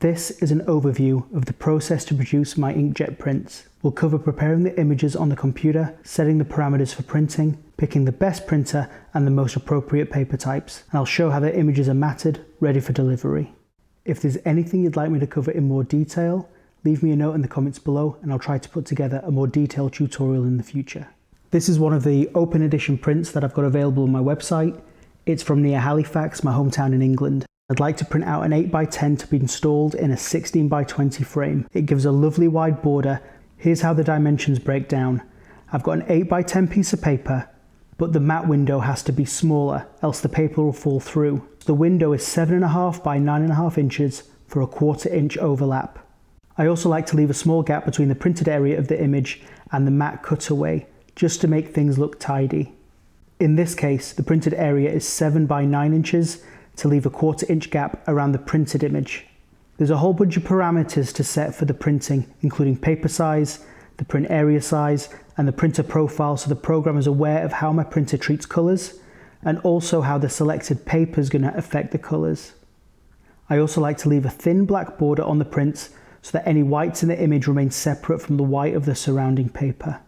This is an overview of the process to produce my inkjet prints. We'll cover preparing the images on the computer, setting the parameters for printing, picking the best printer and the most appropriate paper types, and I'll show how the images are matted, ready for delivery. If there's anything you'd like me to cover in more detail, leave me a note in the comments below and I'll try to put together a more detailed tutorial in the future. This is one of the open edition prints that I've got available on my website. It's from near Halifax, my hometown in England. I'd like to print out an 8x10 to be installed in a 16x20 frame. It gives a lovely wide border. Here's how the dimensions break down. I've got an 8x10 piece of paper, but the matte window has to be smaller, else the paper will fall through. The window is 7.5 by 9.5 inches for a 1/4 inch overlap. I also like to leave a small gap between the printed area of the image and the matte cutaway, just to make things look tidy. In this case, the printed area is 7 by 9 inches to leave a 1/4 inch gap around the printed image. There's a whole bunch of parameters to set for the printing, including paper size, the print area size, and the printer profile, so the program is aware of how my printer treats colours, and also how the selected paper is going to affect the colours. I also like to leave a thin black border on the prints so that any whites in the image remain separate from the white of the surrounding paper.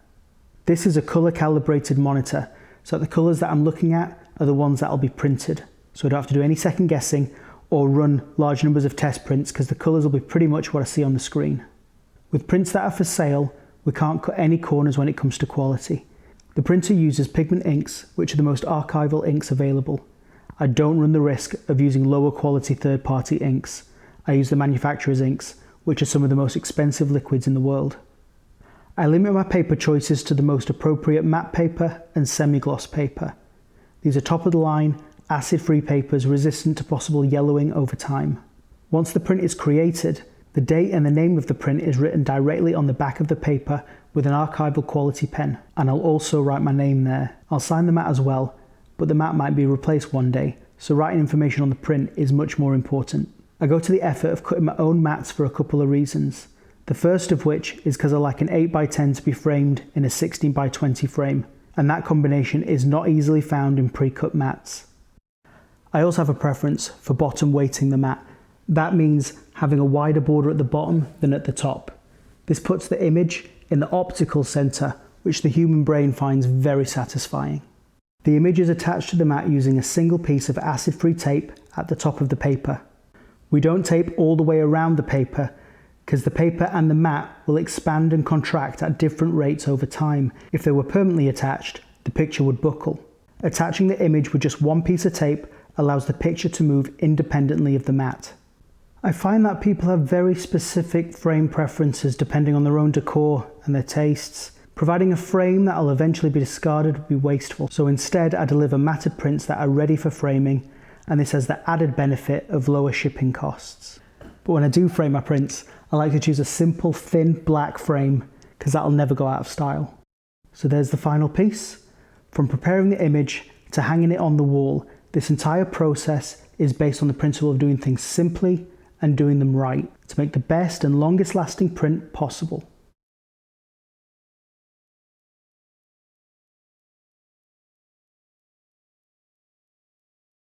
This is a colour calibrated monitor, so that the colours that I'm looking at are the ones that will be printed. So I don't have to do any second guessing or run large numbers of test prints because the colours will be pretty much what I see on the screen. With prints that are for sale, we can't cut any corners when it comes to quality. The printer uses pigment inks, which are the most archival inks available. I don't run the risk of using lower quality third-party inks. I use the manufacturer's inks, which are some of the most expensive liquids in the world. I limit my paper choices to the most appropriate matte paper and semi-gloss paper. These are top of the line, acid-free papers resistant to possible yellowing over time. Once the print is created, the date and the name of the print is written directly on the back of the paper with an archival quality pen, and I'll also write my name there. I'll sign the matte as well, but the matte might be replaced one day, so writing information on the print is much more important. I go to the effort of cutting my own mattes for a couple of reasons. The first of which is because I like an 8x10 to be framed in a 16x20 frame, and that combination is not easily found in pre-cut mattes. I also have a preference for bottom weighting the matte. That means having a wider border at the bottom than at the top. This puts the image in the optical center, which the human brain finds very satisfying. The image is attached to the matte using a single piece of acid-free tape at the top of the paper. We don't tape all the way around the paper because the paper and the matte will expand and contract at different rates over time. If they were permanently attached, the picture would buckle. Attaching the image with just one piece of tape allows the picture to move independently of the matte. I find that people have very specific frame preferences depending on their own decor and their tastes. Providing a frame that will eventually be discarded would be wasteful, so instead I deliver matted prints that are ready for framing, and this has the added benefit of lower shipping costs. But when I do frame my prints, I like to choose a simple thin black frame because that'll never go out of style. So there's the final piece. From preparing the image to hanging it on the wall, this entire process is based on the principle of doing things simply and doing them right to make the best and longest lasting print possible.